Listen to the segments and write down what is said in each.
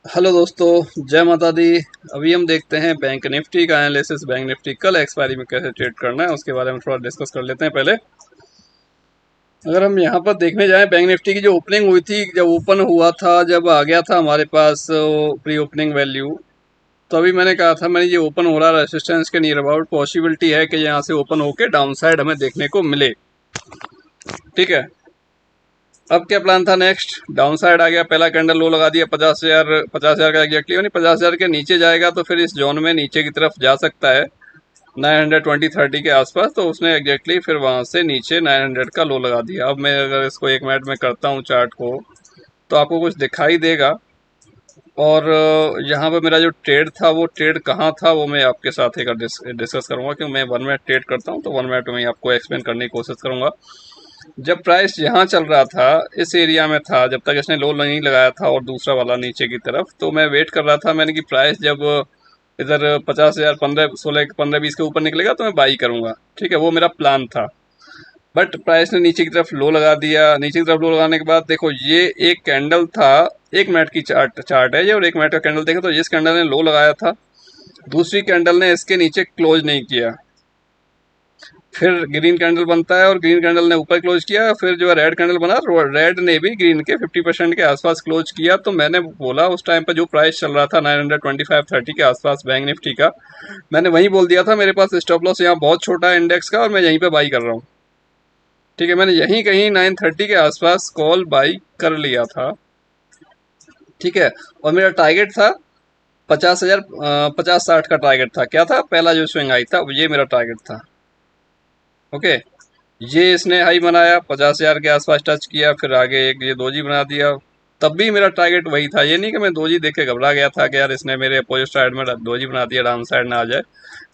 Hello दोस्तों, जय माता दी। अभी हम देखते हैं बैंक निफ्टी का एनालिसिस। बैंक निफ्टी कल एक्सपायरी में कैसे ट्रेड करना है उसके बारे में थोड़ा डिस्कस कर लेते हैं। पहले अगर हम यहाँ पर देखने जाएं, बैंक निफ्टी की जो ओपनिंग हुई थी, जब ओपन हुआ था, जब आ गया था हमारे पास प्री ओपनिंग वैल्यू, तो अभी मैंने कहा था, मैंने ये ओपन हो रहा रेसिस्टेंस के नियर अबाउट पॉसिबिलिटी है कि यहाँ से ओपन होके डाउन साइड हमें देखने को मिले। ठीक है, अब क्या प्लान था नेक्स्ट? डाउन साइड आ गया, पहला कैंडल लो लगा दिया 50,000। 50,000 का एग्जैक्टली यानी 50,000 के नीचे जाएगा तो फिर इस जोन में नीचे की तरफ जा सकता है 920-30 के आसपास। तो उसने एग्जैक्टली फिर वहां से नीचे 900 का लो लगा दिया। अब मैं अगर इसको 1 मिनट में करता हूँ चार्ट को, तो आपको कुछ दिखाई देगा। और यहाँ पे मेरा जो ट्रेड था, वो ट्रेड कहाँ था, वो मैं आपके साथ एक डिस्कस करूंगा, क्योंकि मैं 1 मिनट ट्रेड करता हूँ, तो 1 मिनट में ही आपको एक्सप्लेन करने की कोशिश करूंगा। जब प्राइस यहाँ चल रहा था, इस एरिया में था, जब तक इसने लो नहीं लगाया था और दूसरा वाला नीचे की तरफ, तो मैं वेट कर रहा था मैंने कि प्राइस जब इधर 50,000, 15-20 के ऊपर निकलेगा तो मैं बाई करूंगा। ठीक है, वो मेरा प्लान था। बट प्राइस ने नीचे की तरफ लो लगा दिया। नीचे की तरफ लो लगाने के बाद देखो, ये एक कैंडल था, 1 मिनट की चार्ट है ये, और 1 मिनट का कैंडल देखो, तो जिस कैंडल ने लो लगाया था, दूसरी कैंडल ने इसके नीचे क्लोज नहीं किया। फिर ग्रीन कैंडल बनता है और ग्रीन कैंडल ने ऊपर क्लोज किया। फिर जो है रेड कैंडल बना, रेड ने भी ग्रीन के 50% के आसपास क्लोज किया। तो मैंने बोला उस टाइम पर जो प्राइस चल रहा था 925-30 के आसपास बैंक निफ्टी का, मैंने वहीं बोल दिया था मेरे पास स्टॉप लॉस यहाँ बहुत छोटा है इंडेक्स का, और मैं यहीं पे बाई कर रहा हूँ। ठीक है, मैंने यहीं कहीं 930 के आसपास कॉल बाई कर लिया था। ठीक है, और मेरा टारगेट था 50,000, 50-60 का टारगेट था। क्या था? पहला जो स्विंग आई था, ये मेरा टारगेट था। ओके, ये इसने हाई बनाया, 50,000 के आसपास टच किया, फिर आगे एक ये दोजी बना दिया। तब भी मेरा टारगेट वही था। ये नहीं कि मैं दोजी देख के घबरा गया था कि यार इसने मेरे अपोजिट साइड में दोजी बना दिया, डाउन साइड ना आ जाए।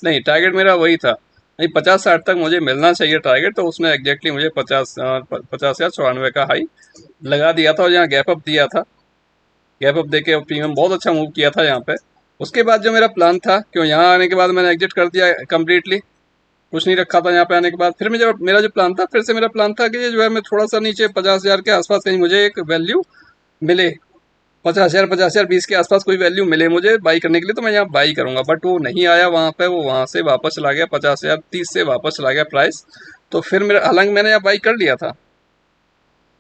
नहीं, टारगेट मेरा वही था। नहीं, 50-60 तक मुझे मिलना चाहिए टारगेट, तो उसने एग्जैक्टली मुझे 50 या 94 का हाई लगा दिया था, और यहाँ गैप अप दिया था। गैप अप देके प्रीमियम बहुत अच्छा मूव किया था यहाँ पे। उसके बाद जो मेरा प्लान था, क्यों यहाँ आने के बाद मैंने एग्जिट कर दिया कम्प्लीटली, कुछ नहीं रखा था यहाँ पे आने के बाद। फिर मैं जब मेरा जो प्लान था, फिर से मेरा प्लान था कि ये जो है मैं थोड़ा सा नीचे 50,000 के आसपास कहीं मुझे एक वैल्यू मिले, 50,000, 50,000 20 के आसपास कोई वैल्यू मिले मुझे बाई करने के लिए, तो मैं यहाँ बाई करूंगा। बट वो नहीं आया वहां पे, वो वहां से वापस चला गया 50,030 से वापस चला गया प्राइस। तो फिर मेरा, हालांकि मैंने यहाँ बाई कर लिया था,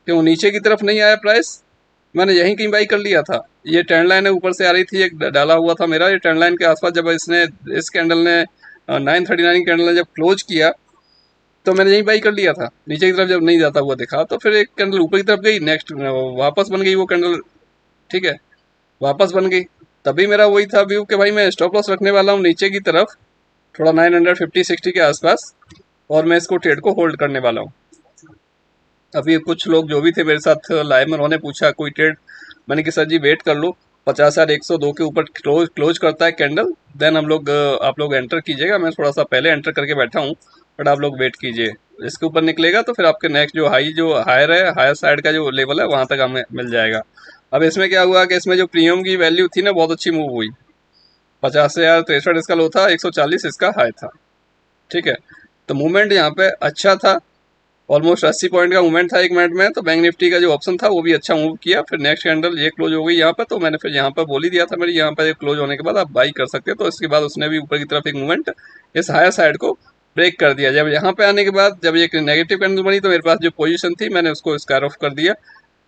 क्यों नीचे की तरफ नहीं आया प्राइस, मैंने यहीं कहीं बाई कर लिया था। ये ट्रेंड लाइन है ऊपर से आ रही थी, एक डाला हुआ था मेरा, ये ट्रेंड लाइन के आसपास जब इसने, इस कैंडल ने 939 कैंडल ने जब क्लोज किया, तो मैंने यहीं बाई कर लिया था। नीचे की तरफ जब नहीं जाता हुआ दिखा, तो फिर एक कैंडल ऊपर की तरफ गई, नेक्स्ट वापस बन गई वो कैंडल। ठीक है, वापस बन गई। तभी मेरा वही था व्यू कि भाई मैं स्टॉप लॉस रखने वाला हूँ नीचे की तरफ, थोड़ा 950-60 के आसपास, और मैं इसको ट्रेड को होल्ड करने वाला हूँ। अभी कुछ लोग जो भी थे मेरे साथ लाइव में, उन्होंने पूछा कोई ट्रेड, मैंने कि सर जी वेट कर लो, 50,102 के ऊपर क्लोज करता है कैंडल, देन हम लोग, आप लोग एंटर कीजिएगा। मैं थोड़ा सा पहले एंटर करके बैठा हूँ, बट आप लोग वेट कीजिए। इसके ऊपर निकलेगा तो फिर आपके नेक्स्ट जो हाई, जो हायर है, हायर साइड का जो लेवल है, वहां तक हमें मिल जाएगा। अब इसमें क्या हुआ कि इसमें जो प्रीमियम की वैल्यू थी ना, बहुत अच्छी मूव हुई। 50,063 इसका लो था, 140 इसका हाई था। ठीक है, तो मूवमेंट यहाँ पे अच्छा था, ऑलमोस्ट 80 पॉइंट का मूवमेंट था 1 मिनट में। तो बैंक निफ्टी का जो ऑप्शन था वो भी अच्छा मूव किया। फिर नेक्स्ट कैंडल ये क्लोज हो गई यहाँ पर, तो मैंने फिर यहाँ पर बोल ही दिया था, मेरी यहाँ पर क्लोज होने के बाद आप बाई कर सकते हैं। तो इसके बाद उसने भी ऊपर की तरफ एक मूवमेंट इस हायर साइड को ब्रेक कर दिया। जब यहाँ पे आने के बाद जब एक नेगेटिव कैंडल बनी, तो मेरे पास जो पोजीशन थी मैंने उसको स्क्वायर ऑफ कर दिया,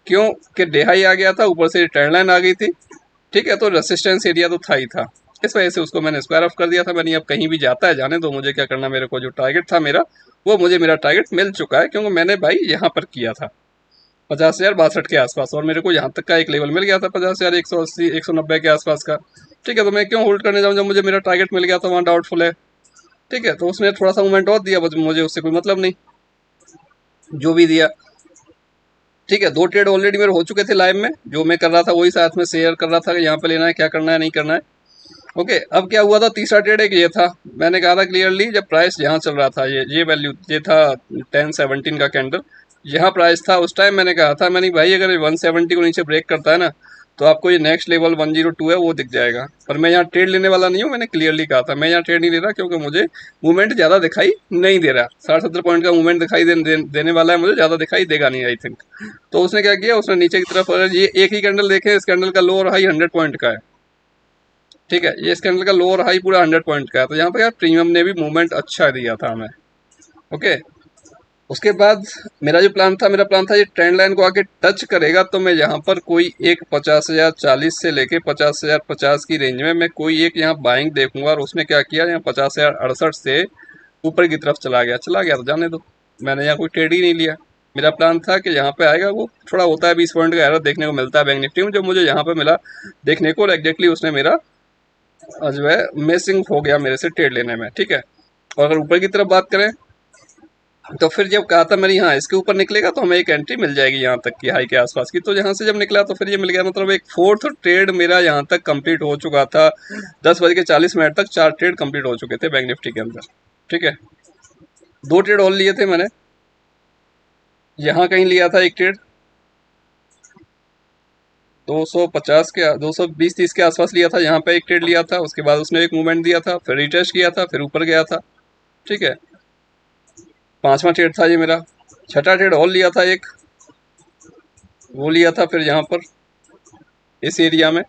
क्यों कि डे हाई आ गया था, ऊपर से ट्रेंड लाइन आ गई थी। ठीक है, तो रेसिस्टेंस एरिया तो था ही था, इस वजह से उसको मैंने स्क्वायर ऑफ कर दिया था। मैंने अब कहीं भी जाता है जाने दो, मुझे क्या करना, मेरे को जो टारगेट था मेरा, वो मुझे मेरा टारगेट मिल चुका है, क्योंकि मैंने भाई यहाँ पर किया था 50,062 के आसपास, और मेरे को यहाँ तक का एक लेवल मिल गया था 50,180, 190 के आसपास का। ठीक है, तो मैं क्यों होल्ड करने जाऊँ जब मुझे मेरा टारगेट मिल गया था, वहाँ डाउटफुल है। ठीक है, तो उसने थोड़ा सा मूवमेंट और दिया, बस मुझे उससे कोई मतलब नहीं, जो भी दिया। ठीक है, 2 ट्रेड ऑलरेडी मेरे हो चुके थे लाइव में, जो मैं कर रहा था वही साथ में शेयर कर रहा था कि यहाँ पे लेना है, क्या करना है, नहीं करना है। ओके, अब क्या हुआ था, तीसरा ट्रेड एक ये था, मैंने कहा था क्लियरली, जब प्राइस यहाँ चल रहा था, ये वैल्यू, ये था 1017 का कैंडल, यहाँ प्राइस था उस टाइम। मैंने कहा था, मैंने भाई अगर 170 को नीचे ब्रेक करता है ना, तो आपको ये नेक्स्ट लेवल 102 है वो दिख जाएगा। पर मैं यहाँ ट्रेड लेने वाला नहीं हूँ, मैंने क्लियरली कहा था मैं यहाँ ट्रेड नहीं ले रहा, क्योंकि मुझे मूवमेंट ज़्यादा दिखाई नहीं दे रहा। 60-70 पॉइंट का मूवमेंट दिखाई देने वाला है मुझे, ज़्यादा दिखाई देगा नहीं आई थिंक। तो उसने क्या किया, उसने नीचे की तरफ, अगर ये एक ही कैंडल देखें, इस कैंडल का लो और हाई 100 पॉइंट का है, ठीक है, ये इस कैंडल का लो और हाई पूरा 100 पॉइंट का है। तो यहाँ पर यार प्रीमियम ने भी मूवमेंट अच्छा दिया था हमें। ओके, उसके बाद मेरा प्लान था ये ट्रेंड लाइन को आके टच करेगा तो मैं यहाँ पर कोई एक 50,040 से लेके 50,050 की रेंज में मैं कोई एक यहाँ बाइंग देखूंगा। और उसने क्या किया, यहाँ 50,068 से ऊपर की तरफ चला गया तो जाने दो, मैंने यहाँ कोई ट्रेड ही नहीं लिया। मेरा प्लान था कि यहाँ पे आएगा, वो थोड़ा होता है 20 पॉइंट का एरर देखने को मिलता है बैंक निफ्टी में, जो मुझे यहाँ पे मिला देखने को, और एग्जैक्टली उसने मेरा जो है मिसिंग हो गया मेरे से ट्रेड लेने में, ठीक है। और अगर ऊपर की तरफ बात करें तो फिर जब कहा था मेरी यहाँ इसके ऊपर निकलेगा तो हमें एक एंट्री मिल जाएगी यहाँ तक की हाई के आसपास की, तो यहाँ से जब निकला तो फिर ये मिल गया, मतलब एक फोर्थ ट्रेड मेरा यहाँ तक कंप्लीट हो चुका था। 10:40 तक 4 ट्रेड कंप्लीट हो चुके थे बैंक निफ्टी के अंदर, ठीक है। 2 ट्रेड और लिए थे मैंने, यहाँ कहीं लिया था एक ट्रेड 250 के 220-30 के आसपास लिया था, यहाँ पे एक ट्रेड लिया था। उसके बाद उसने एक मूवमेंट दिया था, फिर रिटेस्ट किया था, फिर ऊपर गया था, ठीक है। 5वां ट्रेड था ये मेरा। 6ठा ट्रेड और लिया था एक, वो लिया था फिर यहाँ पर इस एरिया में,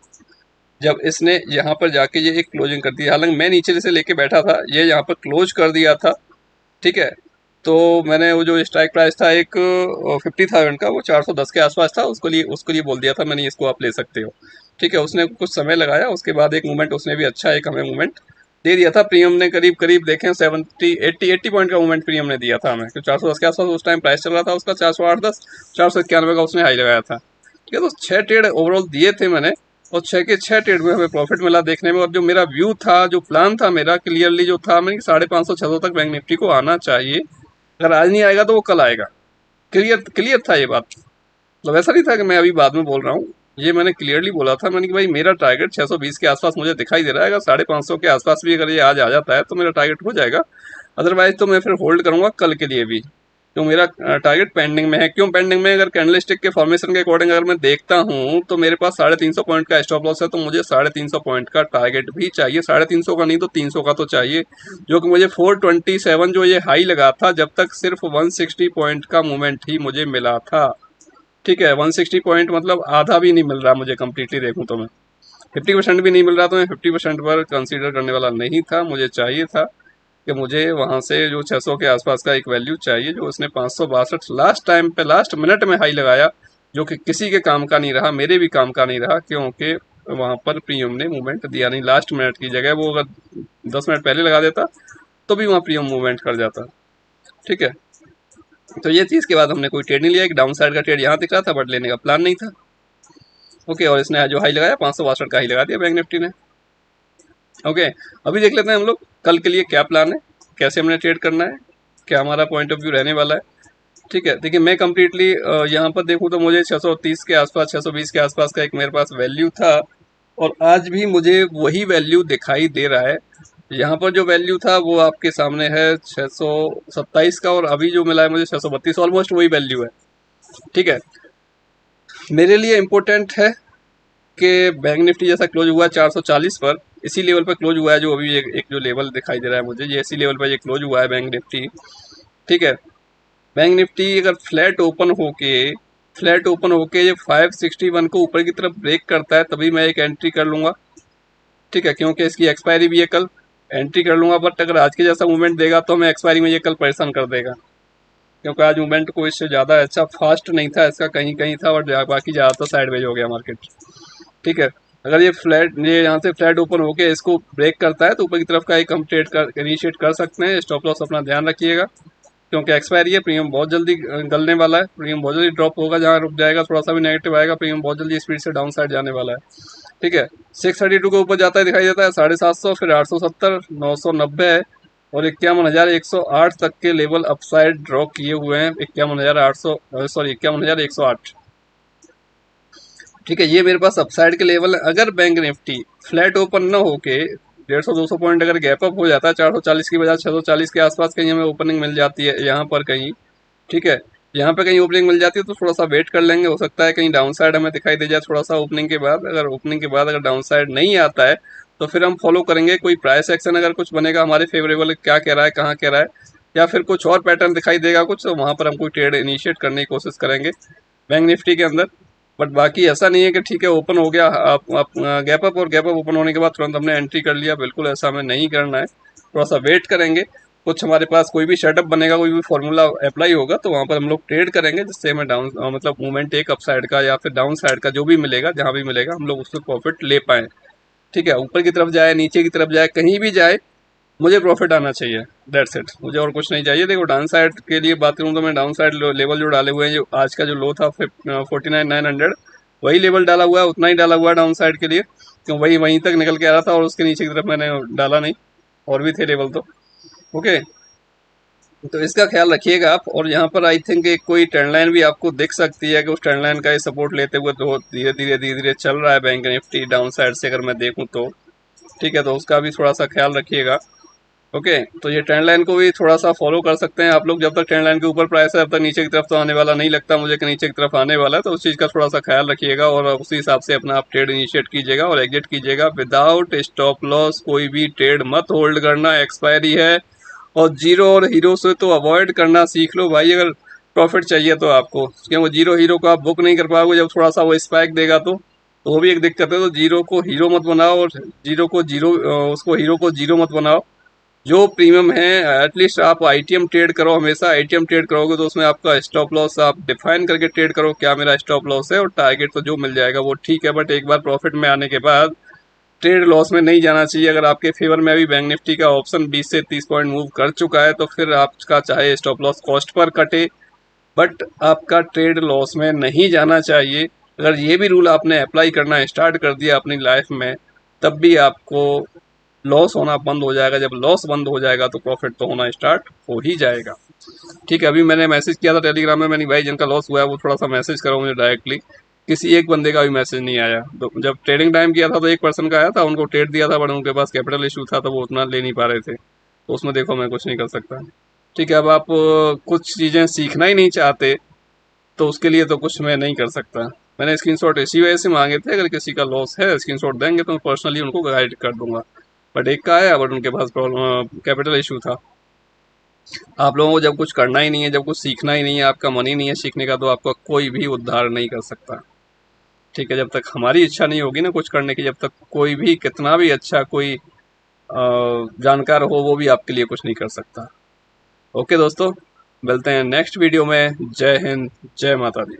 जब इसने यहाँ पर जाके ये एक क्लोजिंग कर दी, हालांकि मैं नीचे से लेके बैठा था, ये यहाँ पर क्लोज कर दिया था, ठीक है। तो मैंने वो जो स्ट्राइक प्राइस था एक 50,000 का, वो 410 के आसपास था, उसको लिए बोल दिया था मैंने इसको आप ले सकते हो, ठीक है। उसने कुछ समय लगाया, उसके बाद एक मूवमेंट उसने भी अच्छा एक हमें मूवमेंट दे दिया था। प्रीमियम ने करीब करीब देखें 70-80 पॉइंट का मूवमेंट प्रीमियम ने दिया था हमें, क्योंकि 410 के आसपास उस टाइम प्राइस चल रहा था उसका, 408-10, 491 का उसने हाई लगाया था, ठीक है। तो 6 ट्रेड ओवरऑल दिए थे मैंने, और 6 के 6 ट्रेड में हमें प्रॉफिट मिला देखने में। और जो मेरा व्यू था, जो प्लान था मेरा क्लियरली जो था, मैंने 550-600 तक बैंक निफ्टी को आना चाहिए, अगर आज नहीं आएगा तो वो कल आएगा। क्लियर क्लियर था ये बात, मतलब ऐसा नहीं था कि मैं अभी बाद में बोल रहा हूँ, ये मैंने क्लियरली बोला था मैंने कि भाई मेरा टारगेट 620 के आसपास मुझे दिखाई दे रहा है, अगर 550 के आसपास भी अगर ये आज आ जाता है तो मेरा टारगेट हो जाएगा। अदरवाइज तो मैं फिर होल्ड करूंगा कल के लिए भी, तो मेरा टारगेट पेंडिंग में है। क्यों पेंडिंग में, अगर कैंडलस्टिक के फॉर्मेशन के अकॉर्डिंग अगर मैं देखता हूँ तो मेरे पास 350 पॉइंट का स्टॉप लॉस है, तो मुझे 350 पॉइंट का टारगेट भी चाहिए, 350 का नहीं तो 300 का तो चाहिए, जो कि मुझे 427 जो ये हाई लगा था, जब तक सिर्फ 160 पॉइंट का मूवमेंट ही मुझे मिला था, ठीक है। 160 पॉइंट मतलब आधा भी नहीं मिल रहा मुझे, कंप्लीटली देखूँ तो मैं 50% भी नहीं मिल रहा, तो मैं 50% पर कंसीडर करने वाला नहीं था। मुझे चाहिए था कि मुझे वहाँ से जो 600 के आसपास का एक वैल्यू चाहिए, जो उसने 562 लास्ट टाइम पे लास्ट मिनट में हाई लगाया, जो कि किसी के काम का नहीं रहा, मेरे भी काम का नहीं रहा, क्योंकि वहाँ पर प्रीमियम ने मूवमेंट दिया नहीं। लास्ट मिनट की जगह वो अगर 10 मिनट पहले लगा देता तो भी वहाँ प्रीमियम मूवमेंट कर जाता, ठीक है। तो ये चीज़ के बाद हमने कोई ट्रेड नहीं लिया, एक डाउन साइड का ट्रेड यहाँ दिख रहा था, बट लेने का प्लान नहीं था। ओके, और इसने जो हाई लगाया 562 का हाई लगा दिया बैंक निफ्टी ने। ओके, अभी देख लेते हैं हम लोग कल के लिए क्या प्लान है, कैसे हमने ट्रेड करना है, क्या हमारा पॉइंट ऑफ व्यू रहने वाला है, ठीक है। देखिए मैं कम्प्लीटली यहाँ पर देखूँ तो मुझे 630 के आसपास 620 के आसपास का एक मेरे पास वैल्यू था, और आज भी मुझे वही वैल्यू दिखाई दे रहा है। यहाँ पर जो वैल्यू था वो आपके सामने है 627 का, और अभी जो मिला है मुझे 632, ऑलमोस्ट वही वैल्यू है, ठीक है। मेरे लिए इम्पोर्टेंट है कि बैंक निफ्टी जैसा क्लोज हुआ है 440 पर, इसी लेवल पर क्लोज हुआ है, जो अभी एक जो लेवल दिखाई दे रहा है मुझे, ये इसी लेवल पर ये क्लोज हुआ है बैंक निफ्टी, ठीक है। बैंक निफ्टी अगर फ्लैट ओपन होके ये 561 को ऊपर की तरफ ब्रेक करता है, तभी मैं एक एंट्री कर लूँगा, ठीक है, क्योंकि इसकी एक्सपायरी भी है कल, एंट्री कर लूँगा। बट अगर आज के जैसा मूवमेंट देगा तो हमें एक्सपायरी में ये कल परेशान कर देगा, क्योंकि आज मूवमेंट को इससे ज़्यादा अच्छा फास्ट नहीं था, इसका कहीं कहीं था, और बाकी ज़्यादातर साइडवेज हो गया मार्केट, ठीक है। अगर ये यहाँ से फ्लैट ओपन होके इसको ब्रेक करता है तो ऊपर की तरफ का एक हम ट्रेड कर इनिशिएट कर सकते हैं। स्टॉप लॉस अपना ध्यान रखिएगा, क्योंकि एक्सपायरी है, प्रीमियम बहुत जल्दी गलने वाला है, प्रीमियम बहुत जल्दी ड्रॉप होगा, जहाँ रुक जाएगा थोड़ा सा भी नेगेटिव आएगा, प्रीमियम बहुत जल्दी स्पीड से डाउन साइड जाने वाला है, ठीक है। 632 के ऊपर जाता है दिखाई देता है 750, फिर 870, 990 है, और 51,108 तक के लेवल अपसाइड ड्रॉ किए हुए हैं। 51,108, ठीक है, ये मेरे पास अपसाइड के लेवल है। अगर बैंक निफ्टी फ्लैट ओपन न होके 150-200 पॉइंट अगर गैप अप हो जाता है, 440 की बजाय 640 के आसपास कहीं हमें ओपनिंग मिल जाती है यहाँ पर कहीं, ठीक है, यहाँ पे कहीं ओपनिंग मिल जाती है तो थोड़ा सा वेट कर लेंगे, हो सकता है कहीं डाउन साइड हमें दिखाई दे जाए थोड़ा सा ओपनिंग के बाद। अगर ओपनिंग के बाद अगर डाउन साइड नहीं आता है तो फिर हम फॉलो करेंगे कोई प्राइस एक्शन अगर कुछ बनेगा हमारे फेवरेबल, क्या कह रहा है, कहाँ कह रहा है, या फिर कुछ और पैटर्न दिखाई देगा कुछ, तो वहाँ पर हम कोई ट्रेड इनिशिएट करने की कोशिश करेंगे बैंक निफ्टी के अंदर। बट बाकी ऐसा नहीं है कि ठीक है ओपन हो गया आप गैप अप, और गैप अप ओपन होने के बाद तुरंत हमने एंट्री कर लिया, बिल्कुल ऐसा हमें नहीं करना है। थोड़ा सा वेट करेंगे, कुछ हमारे पास कोई भी सेटअप बनेगा, कोई भी फॉर्मूला अप्लाई होगा तो वहाँ पर हम लोग ट्रेड करेंगे, जिससे हमें डाउन मतलब मूवमेंट एक अप साइड का या फिर डाउन साइड का जो भी मिलेगा, जहाँ भी मिलेगा हम लोग उससे प्रॉफिट ले पाएँ। ठीक है, ऊपर की तरफ जाए नीचे की तरफ जाए कहीं भी जाए मुझे प्रॉफिट आना चाहिए, दैट्स इट, मुझे और कुछ नहीं चाहिए। देखो डाउन साइड के लिए बात करूँ तो मैं डाउन साइड लेवल जो डाले हुए हैं, जो आज का जो लो था 49,900, वही लेवल डाला हुआ है, उतना ही डाला हुआ है डाउन साइड के लिए, क्यों वही वहीं तक निकल के आ रहा था और उसके नीचे की तरफ मैंने डाला नहीं, और भी थे लेवल तो। ओके, तो इसका ख्याल रखिएगा आप। और यहाँ पर आई थिंक एक कोई ट्रेंड लाइन भी आपको दिख सकती है कि उस ट्रेंड लाइन का ही सपोर्ट लेते हुए तो धीरे धीरे चल रहा है बैंक निफ्टी डाउन साइड से, अगर मैं देखूँ तो। ठीक है, तो उसका भी थोड़ा सा ख्याल रखिएगा। ओके, तो ये ट्रेंड लाइन को भी थोड़ा सा फॉलो कर सकते हैं आप लोग। जब तक ट्रेंड लाइन के ऊपर प्राइस है तब तक नीचे की तरफ तो आने वाला नहीं लगता मुझे कि नीचे की तरफ आने वाला है, तो उस चीज़ का थोड़ा सा ख्याल रखिएगा और उसी हिसाब से अपना आप ट्रेड इनिशिएट कीजिएगा और एग्जिट कीजिएगा विदाउट स्टॉप लॉस। कोई भी ट्रेड मत होल्ड करना, एक्सपायरी है। और जीरो और हीरो से तो अवॉइड करना सीख लो भाई, अगर प्रॉफिट चाहिए तो आपको, क्योंकि जीरो हीरो को आप बुक नहीं कर पाओगे जब थोड़ा सा वो स्पाइक देगा तो वो भी एक दिक्कत है। तो जीरो को हीरो मत बनाओ और जीरो को जीरो उसको हीरो को जीरो मत बनाओ। जो प्रीमियम है एटलीस्ट आप आईटीएम ट्रेड करो, हमेशा आईटीएम ट्रेड करोगे तो उसमें आपका स्टॉप लॉस आप डिफाइन करके ट्रेड करो, क्या मेरा स्टॉप लॉस है, और टारगेट तो जो मिल जाएगा वो ठीक है। बट एक बार प्रॉफिट में आने के बाद ट्रेड लॉस में नहीं जाना चाहिए। अगर आपके फेवर में अभी बैंक निफ्टी का ऑप्शन 20 से 30 पॉइंट मूव कर चुका है तो फिर आपका चाहे स्टॉप लॉस कॉस्ट पर कटे, बट आपका ट्रेड लॉस में नहीं जाना चाहिए। अगर ये भी रूल आपने अप्लाई करना स्टार्ट कर दिया अपनी लाइफ में, तब भी आपको लॉस होना बंद हो जाएगा। जब लॉस बंद हो जाएगा तो प्रॉफिट तो होना स्टार्ट हो ही जाएगा। ठीक है, अभी मैंने मैसेज किया था टेलीग्राम में, मैंने भाई जिनका लॉस हुआ है वो थोड़ा सा मैसेज करो मुझे डायरेक्टली। किसी एक बंदे का भी मैसेज नहीं आया। तो जब ट्रेडिंग टाइम किया था तो एक पर्सन का आया था, उनको ट्रेड दिया था बट उनके पास कैपिटल इशू था तो वो उतना ले नहीं पा रहे थे, तो उसमें देखो मैं कुछ नहीं कर सकता। ठीक है, अब आप कुछ चीज़ें सीखना ही नहीं चाहते तो उसके लिए तो कुछ मैं नहीं कर सकता। मैंने स्क्रीनशॉट इसी वजह से मांगे थे, अगर किसी का लॉस है स्क्रीनशॉट देंगे तो मैं पर्सनली उनको गाइड कर दूंगा। बट एक का आया बट उनके पास प्रॉब्लम कैपिटल इशू था। आप लोगों को जब कुछ करना ही नहीं है, जब कुछ सीखना ही नहीं है, आपका मन ही नहीं है सीखने का, तो आपका कोई भी उद्धार नहीं कर सकता। ठीक है, जब तक हमारी इच्छा नहीं होगी ना कुछ करने की, जब तक कोई भी कितना भी अच्छा कोई जानकार हो वो भी आपके लिए कुछ नहीं कर सकता। ओके दोस्तों, मिलते हैं नेक्स्ट वीडियो में। जय हिंद, जय माता दी।